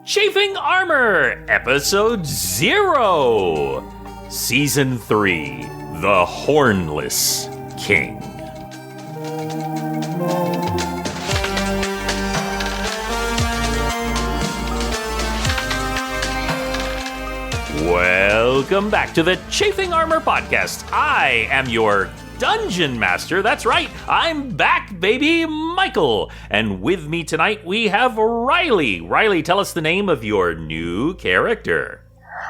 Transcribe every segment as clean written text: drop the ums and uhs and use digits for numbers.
Chafing Armor, Episode 0, Season 3, The Hornless King. Welcome back to the Chafing Armor Podcast. I am your Dungeon Master. That's right, I'm back, baby, Michael. And with me tonight, we have Rylee. Rylee, tell us the name of your new character.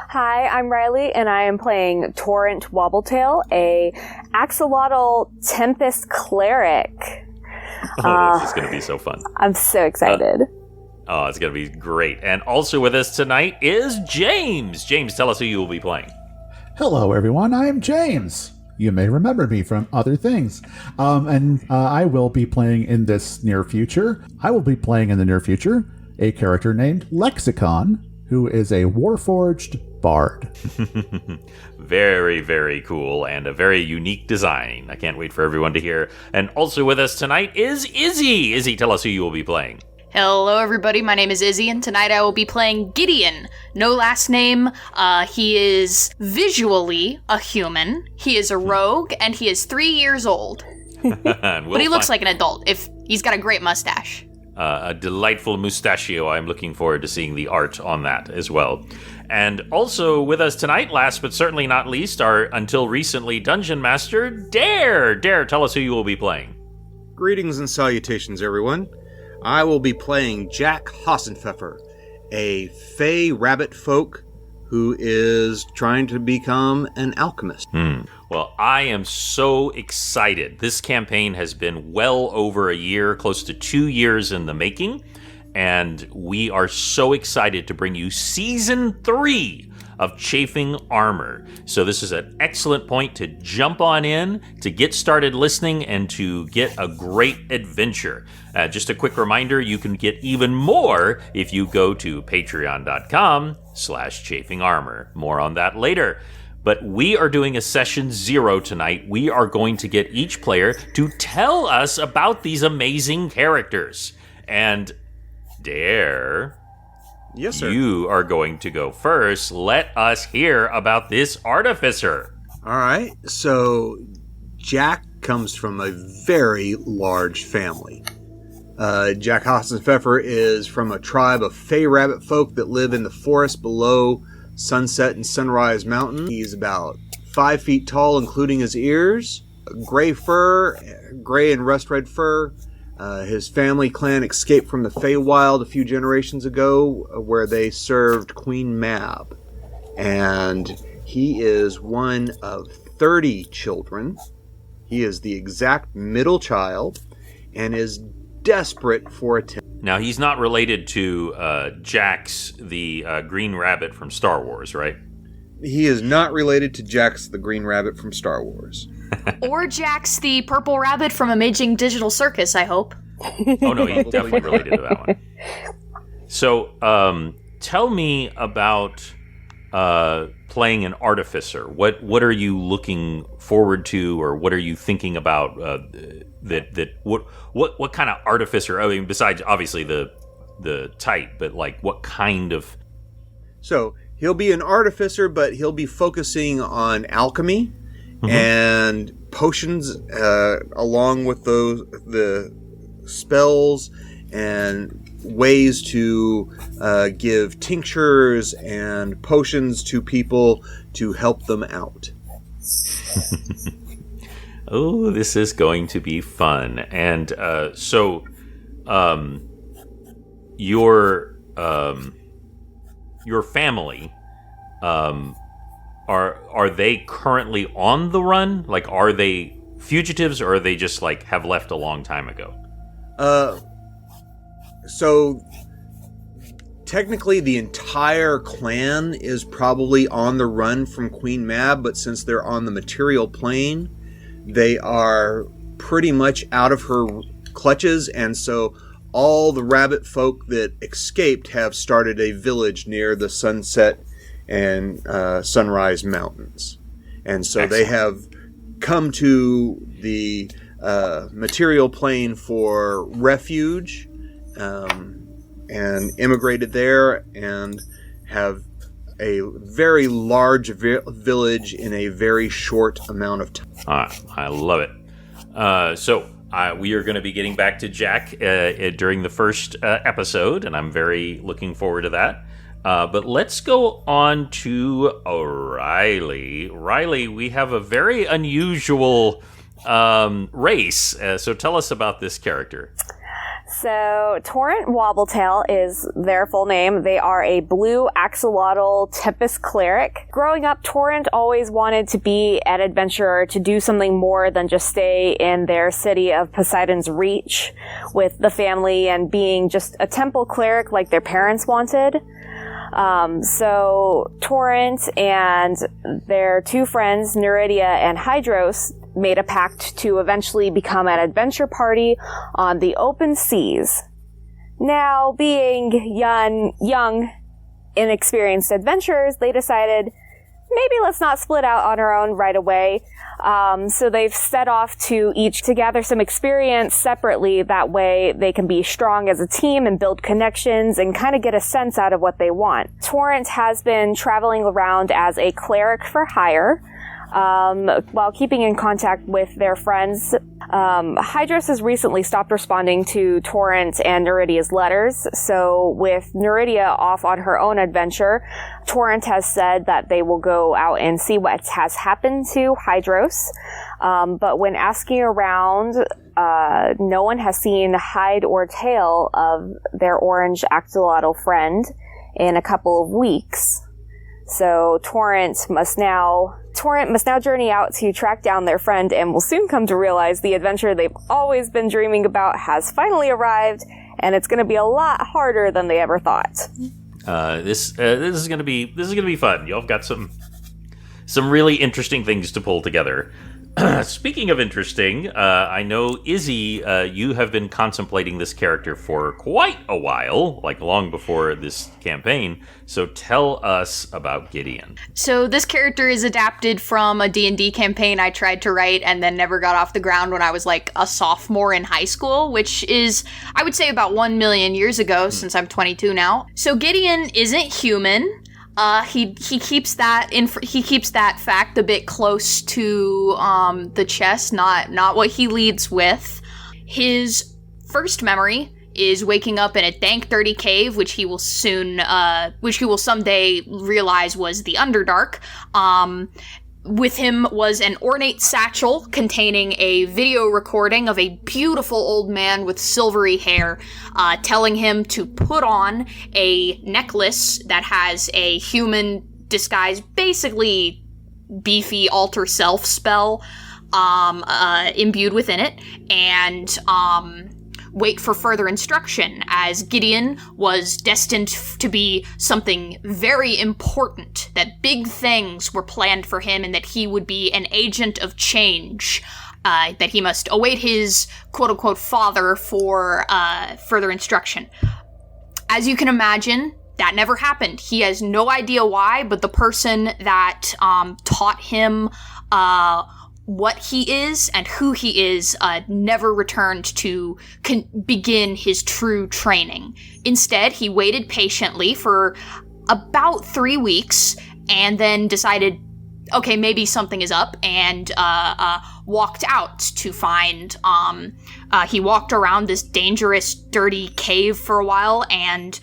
Hi, I'm Rylee, and I am playing Torrent Wobbletail, a Axolotl Tempest cleric. This is going to be so fun. I'm so excited. It's going to be great. And also with us tonight is James. James, tell us who you will be playing. Hello, everyone. I'm James. You may remember me from other things. I will be playing in this near future. I will be playing in the near future a character named Lexicon, who is a Warforged bard. Very, very cool and a very unique design. I can't wait for everyone to hear. And also with us tonight is Izzie. Izzie, tell us who you will be playing. Hello everybody, my name is Izzie, and tonight I will be playing Gideon. No last name, he is visually a human, he is a rogue, and he is 3 years old. But he looks like an adult, if he's got a great mustache. A delightful mustachio. I'm looking forward to seeing the art on that as well. And also with us tonight, last but certainly not least, our until recently Dungeon Master, Dare. Dare, tell us who you will be playing. Greetings and salutations, everyone. I will be playing Jack Hasenpfefffer, a fey rabbit folk who is trying to become an alchemist. Well, I am so excited. This campaign has been well over a year, close to 2 years in the making, and we are so excited to bring you Season 3 of Chafing Armor. So this is an excellent point to jump on in, to get started listening, and to get a great adventure. Just a quick reminder, you can get even more if you go to patreon.com/chafingarmor. More on that later. But we are doing a session 0 tonight. We are going to get each player to tell us about these amazing characters. And Dare... Yes, sir. You are going to go first. Let us hear about this artificer. All right. So, Jack comes from a very large family. Jack Hasenpfefffer is from a tribe of fey rabbit folk that live in the forest below Sunset and Sunrise Mountain. He's about 5 feet tall, including his ears. Gray fur, gray and rust red fur. His family clan escaped from the Feywild a few generations ago, where they served Queen Mab. And he is one of 30 children. He is the exact middle child and is desperate for attention. Now, he's not related to Jax, the Green Rabbit from Star Wars, right? He is not related to Jax the Green Rabbit from Star Wars. Or Jax the Purple Rabbit from Amazing Digital Circus, I hope. Oh, no, he's definitely related to that one. So, tell me about playing an artificer. What are you looking forward to, or what are you thinking about what kind of artificer? I mean, besides obviously the type, but like what kind of... So, he'll be an artificer, but he'll be focusing on alchemy. And potions, along with the spells and ways to give tinctures and potions to people to help them out. Oh, this is going to be fun. And so your family... Are they currently on the run? Like, are they fugitives, or are they just, like, have left a long time ago? So, technically, the entire clan is probably on the run from Queen Mab, but since they're on the material plane, they are pretty much out of her clutches, and so all the rabbit folk that escaped have started a village near the Sunset and Sunrise Mountains. And so Excellent. They have come to the material plane for refuge, and immigrated there and have a very large village in a very short amount of time. I love it. So we are going to be getting back to Jack during the first episode, and I'm very looking forward to that. But let's go on to Rylee. Rylee, we have a very unusual race. So tell us about this character. So, Torrent Wobbletail is their full name. They are a blue axolotl tempest cleric. Growing up, Torrent always wanted to be an adventurer, to do something more than just stay in their city of Poseidon's Reach with the family and being just a temple cleric like their parents wanted. So Torrent and their two friends, Neridia and Hydros, made a pact to eventually become an adventure party on the open seas. Now, being young, inexperienced adventurers, they decided, maybe let's not split out on our own right away. So they've set off to gather some experience separately. That way they can be strong as a team and build connections and kind of get a sense out of what they want. Torrent has been traveling around as a cleric for hire, while keeping in contact with their friends. Hydros has recently stopped responding to Torrent and Neridia's letters, so with Neridia off on her own adventure, Torrent has said that they will go out and see what has happened to Hydros, but when asking around, no one has seen hide or tail of their orange axolotl friend in a couple of weeks. So Torrent must now journey out to track down their friend, and will soon come to realize the adventure they've always been dreaming about has finally arrived, and it's going to be a lot harder than they ever thought. This is going to be fun. Y'all have got some really interesting things to pull together. Speaking of interesting, I know, Izzie, you have been contemplating this character for quite a while, like long before this campaign. So tell us about Gideon. So this character is adapted from a D&D campaign I tried to write and then never got off the ground when I was like a sophomore in high school, which is, I would say, about 1 million years ago, since I'm 22 now. So Gideon isn't human. He keeps that fact a bit close to the chest, not what he leads with. His first memory is waking up in a dank, dirty cave, which he will someday realize was the Underdark. With him was an ornate satchel containing a video recording of a beautiful old man with silvery hair, telling him to put on a necklace that has a human disguise, basically beefy alter self spell, imbued within it, and wait for further instruction, as Gideon was destined to be something very important, that big things were planned for him, and that he would be an agent of change, that he must await his quote-unquote father for further instruction. As you can imagine, that never happened. He has no idea why, but the person that taught him what he is and who he is never returned to begin his true training. Instead, he waited patiently for about 3 weeks and then decided, okay, maybe something is up, and walked out to find, he walked around this dangerous, dirty cave for a while and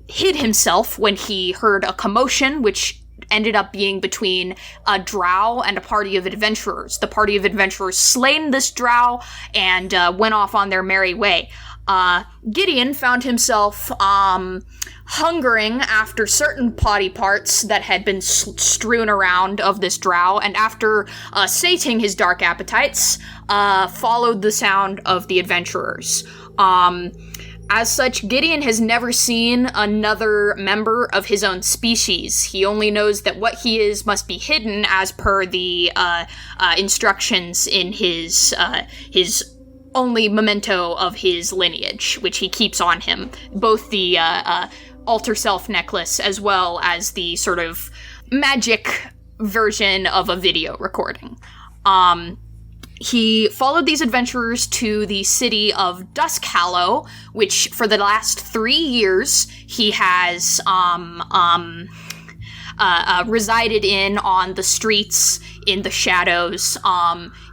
hid himself when he heard a commotion, which ended up being between a drow and a party of adventurers. The party of adventurers slain this drow and went off on their merry way. Gideon found himself hungering after certain body parts that had been strewn around of this drow, and after sating his dark appetites, followed the sound of the adventurers. As such, Gideon has never seen another member of his own species. He only knows that what he is must be hidden as per the instructions in his only memento of his lineage, which he keeps on him. Both the alter self necklace as well as the sort of magic version of a video recording. he followed these adventurers to the city of Duskhallow, which for the last 3 years he has resided in on the streets in the shadows.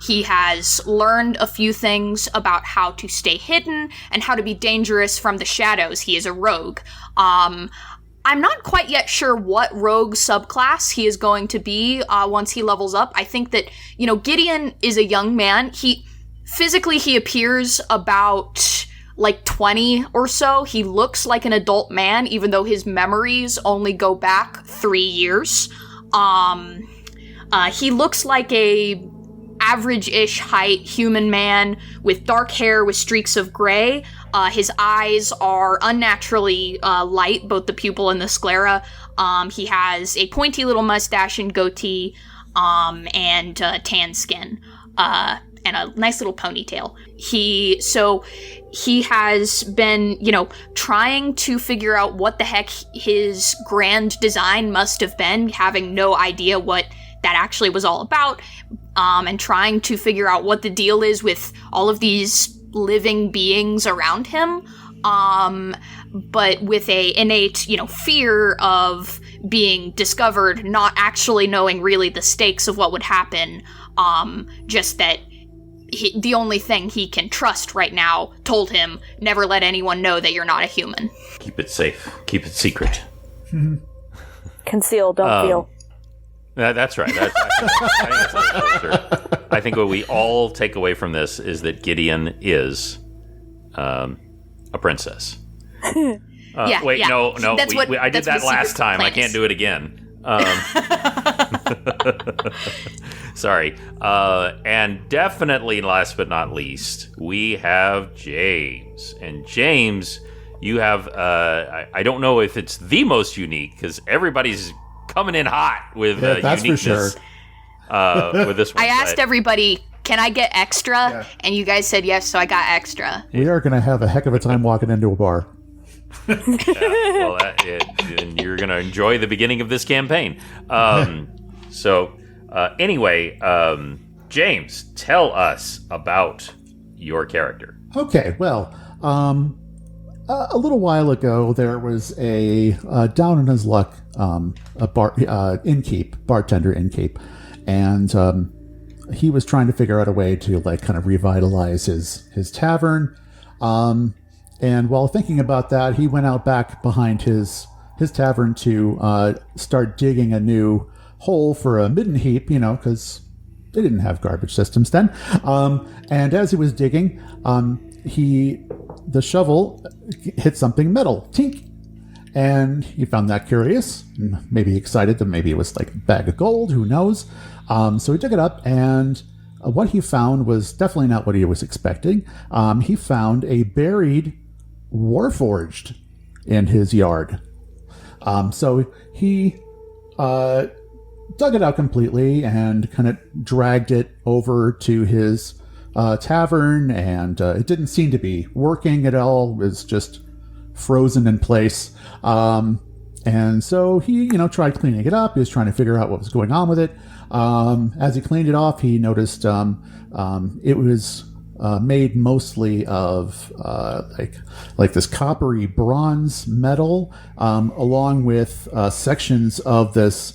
He has learned a few things about how to stay hidden and how to be dangerous from the shadows. He is a rogue. I'm not quite yet sure what rogue subclass he is going to be once he levels up. I think that, Gideon is a young man. Physically he appears about like 20 or so. He looks like an adult man, even though his memories only go back 3 years. He looks like a average-ish height human man with dark hair with streaks of gray. His eyes are unnaturally light, both the pupil and the sclera. He has a pointy little mustache and goatee, and tan skin, and a nice little ponytail. He has been, trying to figure out what the heck his grand design must have been, having no idea what that actually was all about, and trying to figure out what the deal is with all of these living beings around him, but with a innate, fear of being discovered, not actually knowing really the stakes of what would happen, just that the only thing he can trust right now told him, never let anyone know that you're not a human. Keep it safe. Keep it secret. Conceal, don't feel. That's right. I think that's a little closer. I think what we all take away from this is that Gideon is a princess. No. I did that last time. I can't do it again. Sorry. And definitely last but not least, we have James. And James, you have, I don't know if it's the most unique, because everybody's coming in hot with that's uniqueness. For sure. With this one. I asked everybody, can I get extra? Yeah. And you guys said yes, so I got extra. We are going to have a heck of a time walking into a bar. And you're going to enjoy the beginning of this campaign. Anyway, James, tell us about your character. Okay, well, a little while ago, there was a down in his luck bartender innkeep, and he was trying to figure out a way to kind of revitalize his tavern. And while thinking about that, he went out back behind his tavern to start digging a new hole for a midden heap, because they didn't have garbage systems then. And as he was digging, the shovel hit something metal, tink, and he found that curious, maybe excited that maybe it was like a bag of gold, who knows. So he took it up, and what he found was definitely not what he was expecting. He found a buried Warforged in his yard. So he dug it out completely and kind of dragged it over to his tavern, and it didn't seem to be working at all. It was just frozen in place. And so he, tried cleaning it up. He was trying to figure out what was going on with it. As he cleaned it off, he noticed it was made mostly of like this coppery bronze metal, along with sections of this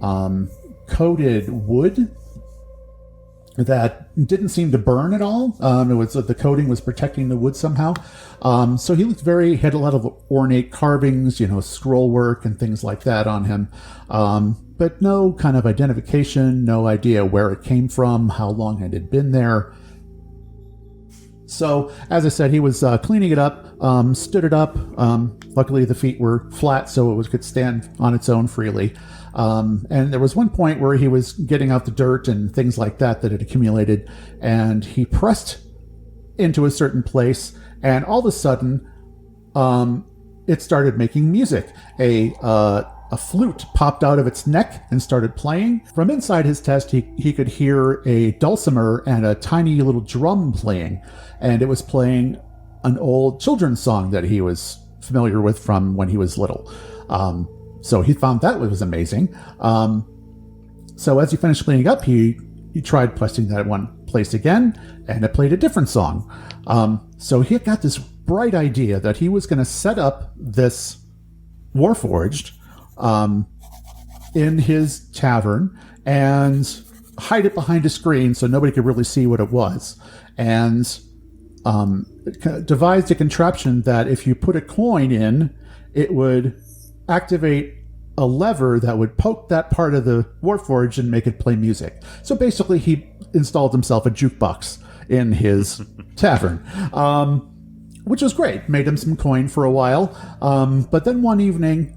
coated wood that didn't seem to burn at all. It was the coating was protecting the wood somehow. So he had a lot of ornate carvings, scroll work and things like that on him. But no kind of identification, no idea where it came from, how long it had been there. So, as I said, he was cleaning it up, stood it up. Luckily, the feet were flat, so it could stand on its own freely. And there was one point where he was getting out the dirt and things like that had accumulated, and he pressed into a certain place, and all of a sudden, it started making music. A flute popped out of its neck and started playing. From inside his chest, he could hear a dulcimer and a tiny little drum playing, and it was playing an old children's song that he was familiar with from when he was little. So he found that was amazing. So as he finished cleaning up, he tried pressing that one place again, and it played a different song. So he got this bright idea that he was going to set up this Warforged in his tavern and hide it behind a screen so nobody could really see what it was. And devised a contraption that if you put a coin in, it would activate a lever that would poke that part of the Warforged and make it play music. So basically, he installed himself a jukebox in his tavern, which was great. Made him some coin for a while. But then one evening,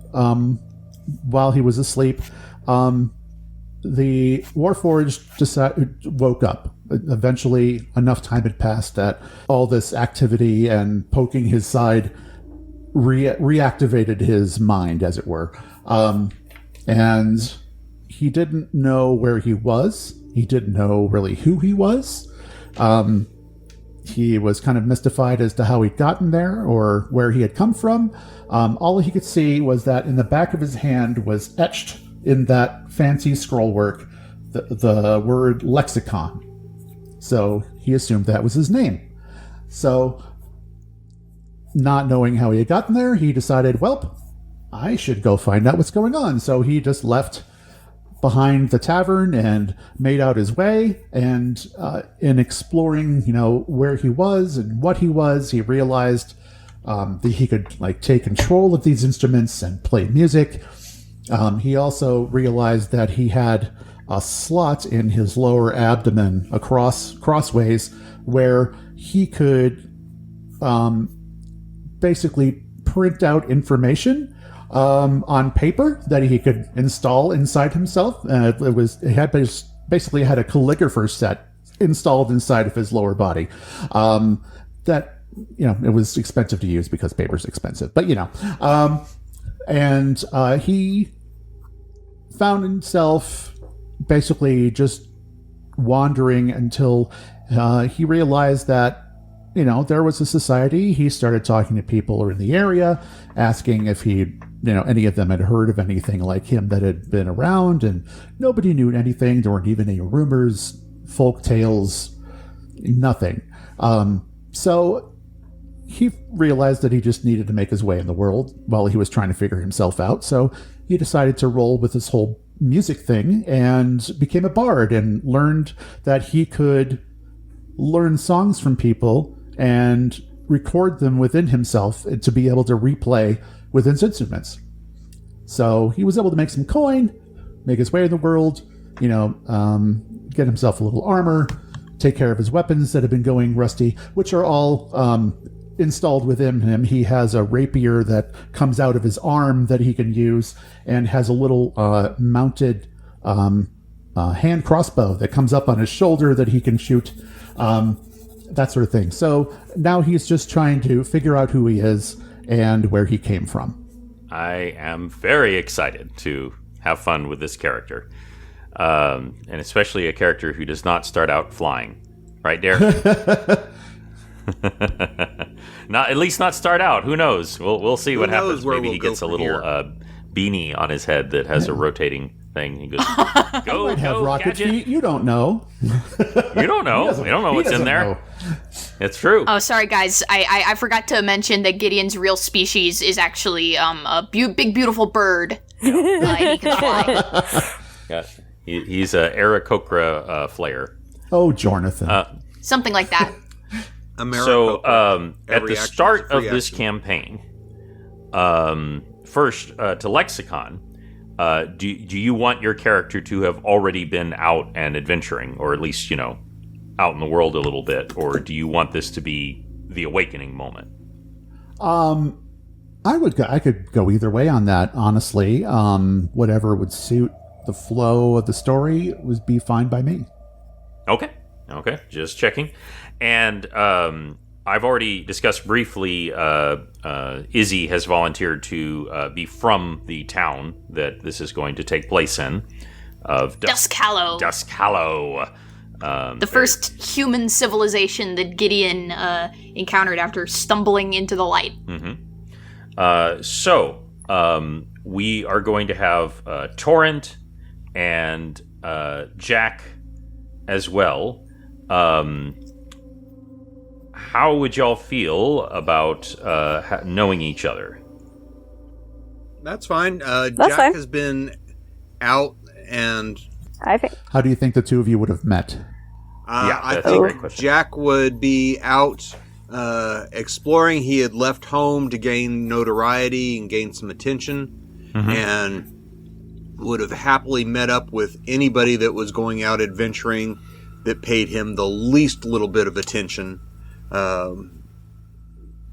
while he was asleep, the Warforged woke up. Eventually, enough time had passed that all this activity and poking his side reactivated his mind, as it were. And he didn't know where he was. He didn't know really who he was. He was kind of mystified as to how he'd gotten there or where he had come from. All he could see was that in the back of his hand was etched in that fancy scroll work the word Lexicon. So he assumed that was his name. So, not knowing how he had gotten there, he decided, well, I should go find out what's going on. So he just left behind the tavern and made out his way. And in exploring, where he was and what he was, he realized that he could take control of these instruments and play music. He also realized that he had a slot in his lower abdomen crossways where he could basically print out information on paper that he could install inside himself. Basically had a calligrapher set installed inside of his lower body. That it was expensive to use because paper's expensive, but and he found himself basically just wandering until he realized that there was a society. He started talking to people in the area, asking if any of them had heard of anything like him that had been around, and nobody knew anything. There weren't even any rumors, folk tales, nothing. So he realized that he just needed to make his way in the world while he was trying to figure himself out. So he decided to roll with this whole music thing and became a bard and learned that he could learn songs from people and record them within himself to be able to replay with his instruments. So he was able to make some coin, make his way in the world, get himself a little armor, take care of his weapons that have been going rusty, which are all installed within him. He has a rapier that comes out of his arm that he can use, and has a little mounted hand crossbow that comes up on his shoulder that he can shoot, that sort of thing. So now he's just trying to figure out who he is and where he came from. I am very excited to have fun with this character, and especially a character who does not start out flying. Right, Derek? At least not start out. Who knows? We'll see what happens. Maybe he gets a little beanie on his head that has a rotating thing. He goes, "Go, might have rocket gadget." feet. You don't know. You don't know. We don't know what's in there. Know. It's true. Oh, sorry, guys. I forgot to mention that Gideon's real species is actually a big, beautiful bird. He can fly. Yeah, he's a Aarakocra Flayer. Oh, Jonathan. Something like that. So, at the start of this campaign, first to Lexicon, do you want your character to have already been out and adventuring, or at least out in the world a little bit, or do you want this to be the awakening moment? I could go either way on that, honestly. Whatever would suit the flow of the story would be fine by me. Okay, just checking. And I've already discussed briefly, Izzie has volunteered to be from the town that this is going to take place in, of Duskhallow. The first human civilization that Gideon encountered after stumbling into the light. Mm-hmm. So we are going to have Torrent and Jack as well. How would y'all feel about knowing each other? That's fine. That's Jack fine. has been out, and I think. How do you think the two of you would have met? I that's a think great question. Jack would be out exploring. He had left home to gain notoriety and gain some attention, and would have happily met up with anybody that was going out adventuring that paid him the least little bit of attention.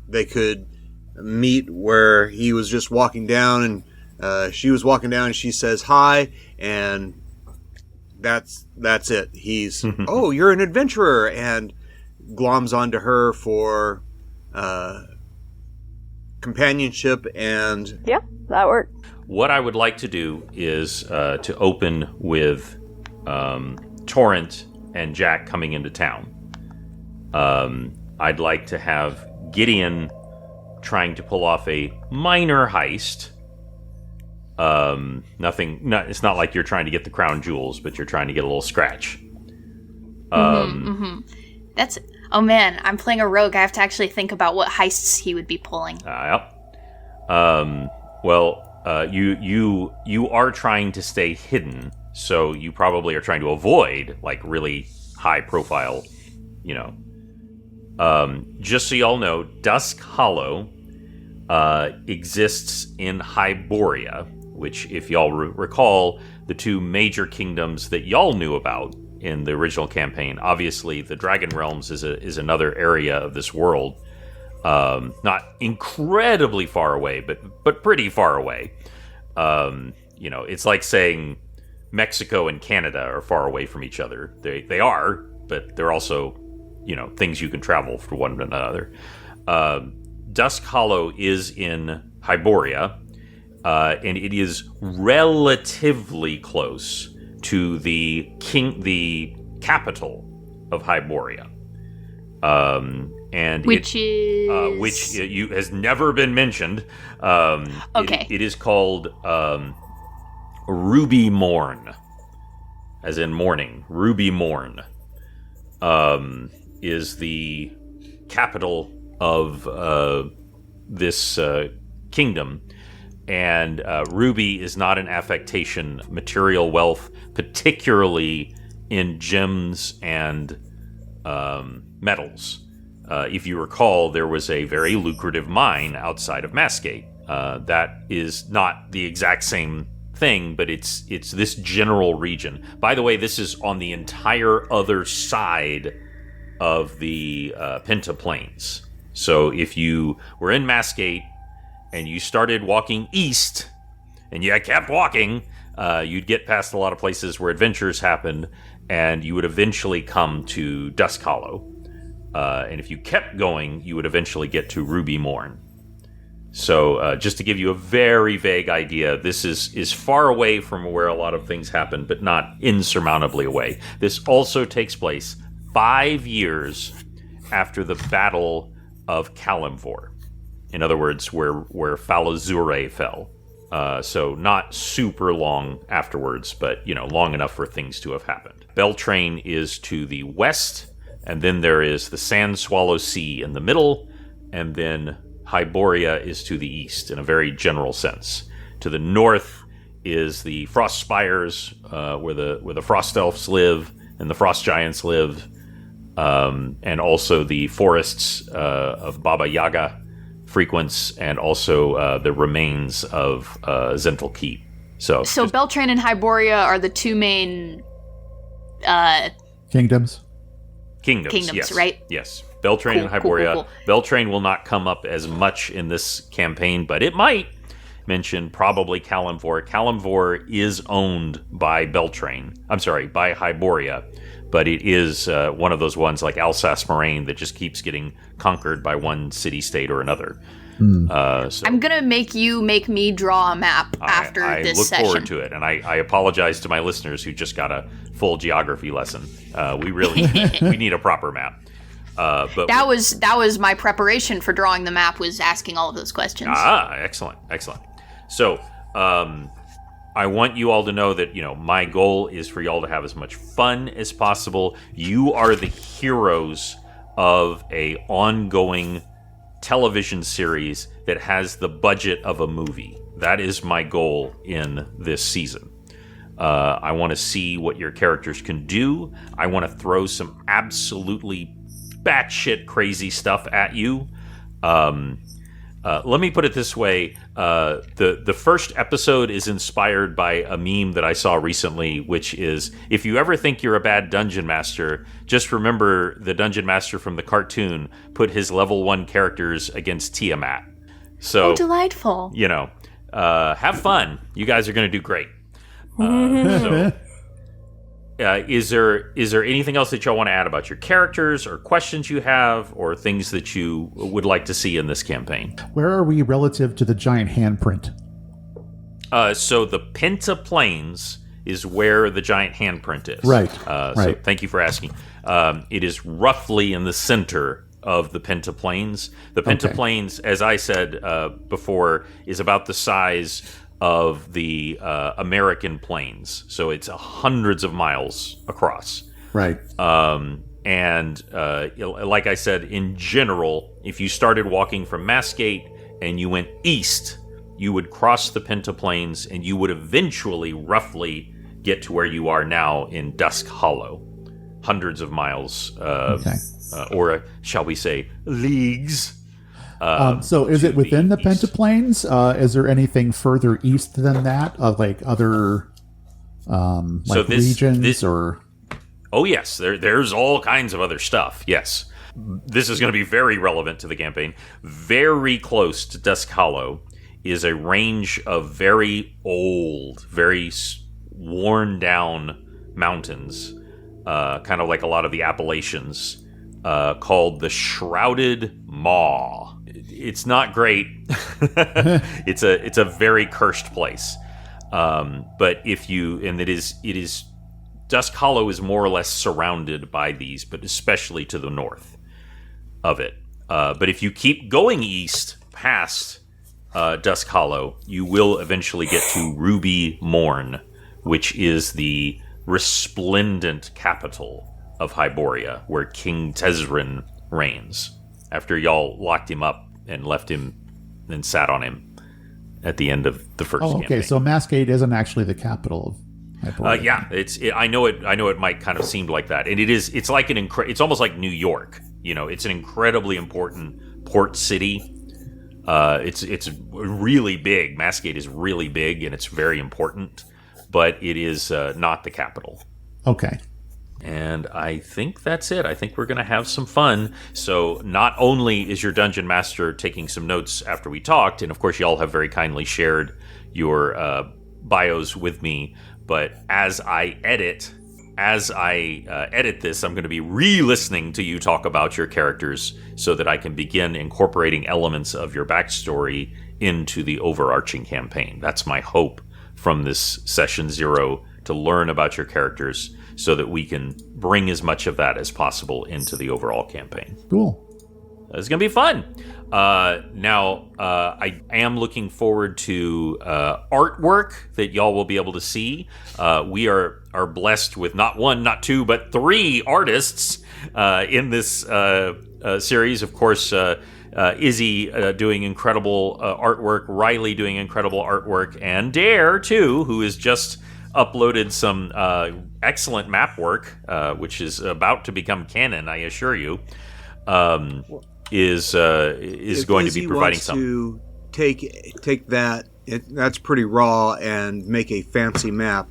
They could meet where he was just walking down, and she was walking down, and she says hi, and that's it. He's, oh, you're an adventurer, and gloms onto her for companionship, and Yeah, that worked. What I would like to do is to open with Torrent and Jack coming into town. I'd like to have Gideon trying to pull off a minor heist. It's not like you're trying to get the crown jewels, but you're trying to get a little scratch. That's... Oh man, I'm playing a rogue. I have to actually think about what heists he would be pulling. Yep. You are trying to stay hidden, so you probably are trying to avoid like really high profile, just so y'all know, Dusk Hollow exists in Hyboria, which, if y'all recall, the two major kingdoms that y'all knew about in the original campaign. Obviously, the Dragon Realms is another area of this world, not incredibly far away, but pretty far away. It's like saying Mexico and Canada are far away from each other. They are, but they're also, things you can travel for one another. Dusk Hollow is in Hyboria, and it is relatively close to the capital of Hyboria, and which has never been mentioned. Okay, it is called Ruby Morn, as in morning. Ruby Morn is the capital of this kingdom. And ruby is not an affectation. Material wealth, particularly in gems and metals. If you recall, there was a very lucrative mine outside of Masgate. That is not the exact same thing, but it's this general region. By the way, this is on the entire other side of the Penta Plains. So if you were in Masgate and you started walking east, and you kept walking, you'd get past a lot of places where adventures happened, and you would eventually come to Dusk Hollow. And if you kept going, you would eventually get to Ruby Morn. So just to give you a very vague idea, this is far away from where a lot of things happen, but not insurmountably away. This also takes place 5 years after the Battle of Kalimvor. In other words, where Falazure fell. So not super long afterwards, but, long enough for things to have happened. Beltrain is to the west, and then there is the Sand Swallow Sea in the middle, and then Hyboria is to the east in a very general sense. To the north is the Frost Spires, where the Frost Elves live and the Frost Giants live, and also the forests of Baba Yaga frequents, and also the remains of Zental Keep. So Beltrain and Hyboria are the two main Kingdoms, yes. Right? Yes. Beltrain and Hyboria. Cool. Beltrain will not come up as much in this campaign, but it might mention probably Kalimvor. Kalimvor is owned by Beltrain. I'm sorry, by Hyboria, but it is one of those ones like Alsace-Lorraine that just keeps getting conquered by one city-state or another. So I'm going to make me draw a map after this session. I look forward to it, and I apologize to my listeners who just got a full geography lesson. We need a proper map. But that was my preparation for drawing the map, was asking all of those questions. Excellent. So, I want you all to know that, my goal is for y'all to have as much fun as possible. You are the heroes of a ongoing television series that has the budget of a movie. That is my goal in this season. I want to see what your characters can do. I want to throw some absolutely batshit crazy stuff at you. Let me put it this way. The first episode is inspired by a meme that I saw recently, which is, if you ever think you're a bad dungeon master, just remember the dungeon master from the cartoon put his level 1 characters against Tiamat. So, delightful. Have fun. You guys are going to do great. Is there anything else that y'all want to add about your characters, or questions you have, or things that you would like to see in this campaign? Where are we relative to the giant handprint? So the Penta Plains is where the giant handprint is. Right. So thank you for asking. It is roughly in the center of the Penta Plains. The Penta Plains, as I said before, is about the size of the American plains. So it's hundreds of miles across. Right. And like I said, in general, if you started walking from Massgate and you went east, you would cross the Penta Plains and you would eventually roughly get to where you are now in Dusk Hollow. Hundreds of miles, or shall we say, leagues. So is it within the Penta Plains? Is there anything further east than that, of like other regions or? Oh yes, there's all kinds of other stuff. Yes, this is going to be very relevant to the campaign. Very close to Dusk Hollow is a range of very old, very worn down mountains, kind of like a lot of the Appalachians, called the Shrouded Maw. It's not great. It's a very cursed place. But it is Dusk Hollow is more or less surrounded by these, but especially to the north of it. But if you keep going east past Dusk Hollow, you will eventually get to Ruby Morn, which is the resplendent capital of Hyboria, where King Tezrin reigns, after y'all locked him up and left him and sat on him at the end of the first campaign. So Massgate isn't actually the capital of Hyboria. Yeah, I know it might kind of seem like that. And it is. It's like it's almost like New York. It's an incredibly important port city. It's really big. Massgate is really big, and it's very important, but it is not the capital. Okay. And I think that's it. I think we're going to have some fun. So not only is your dungeon master taking some notes after we talked, and of course y'all have very kindly shared your bios with me, but as I edit this, I'm going to be re-listening to you talk about your characters so that I can begin incorporating elements of your backstory into the overarching campaign. That's my hope from this session 0, to learn about your characters so that we can bring as much of that as possible into the overall campaign. Cool. It's going to be fun. Now, I am looking forward to artwork that y'all will be able to see. We are blessed with not 1, not 2, but 3 artists in this series. Of course, Izzie doing incredible artwork, Rylee doing incredible artwork, and Dare, too, who is just uploaded some excellent map work, which is about to become canon, I assure you, is going to be providing some. To take that, that's pretty raw, and make a fancy map,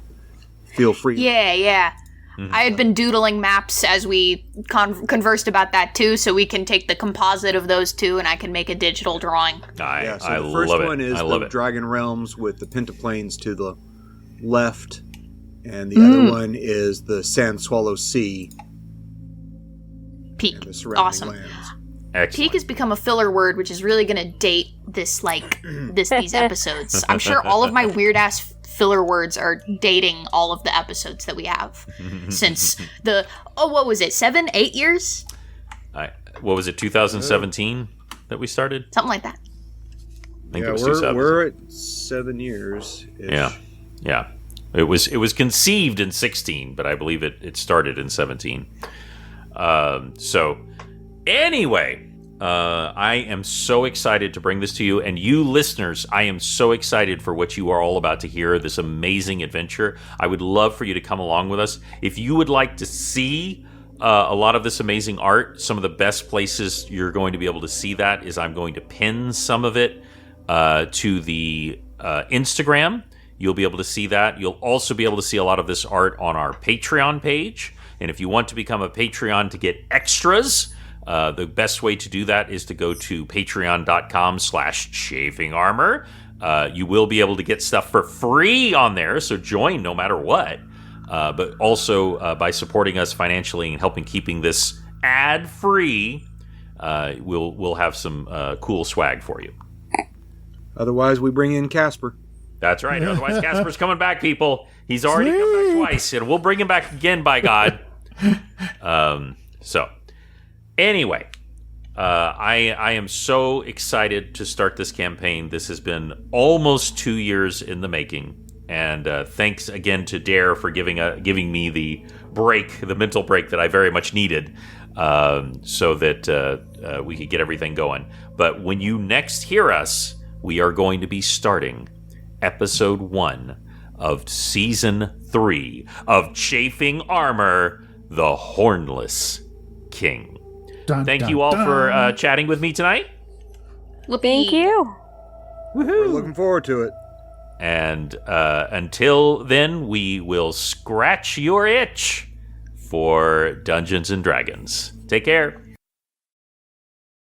feel free. Yeah. Mm-hmm. I had been doodling maps as we conversed about that too, so we can take the composite of those two, and I can make a digital drawing. The first one is the Dragon Realms with the Penta Plains to the left, and the other one is the Sand Swallow Sea Peak. And the surrounding Awesome. lands. Excellent. Peak has become a filler word, which is really going to date these episodes. I'm sure all of my weird ass filler words are dating all of the episodes that we have since what was it, 7, 8 years? What was it, 2017 that we started? Something like that. I think it was 2017. We're at 7 years. Yeah. Yeah. It was conceived in 16, but I believe it started in 17. So, anyway, I am so excited to bring this to you. And you listeners, I am so excited for what you are all about to hear, this amazing adventure. I would love for you to come along with us. If you would like to see a lot of this amazing art, some of the best places you're going to be able to see that is I'm going to pin some of it to the Instagram. You'll be able to see that. You'll also be able to see a lot of this art on our Patreon page. And if you want to become a Patreon to get extras, the best way to do that is to go to patreon.com/Chafing Armor. You will be able to get stuff for free on there, so join no matter what. But also by supporting us financially and helping keeping this ad-free, we'll have some cool swag for you. Otherwise, we bring in Casper. That's right. Otherwise, Casper's coming back, people. He's already come back twice, and we'll bring him back again, by God. So, anyway, I am so excited to start this campaign. This has been almost 2 years in the making, and thanks again to Dare for giving me the mental break that I very much needed, so that we could get everything going. But when you next hear us, we are going to be starting Episode 1 of Season 3 of Chafing Armor, the Hornless King. Thank you all for chatting with me tonight. Thank you. We're looking forward to it. And until then, we will scratch your itch for Dungeons and Dragons. Take care.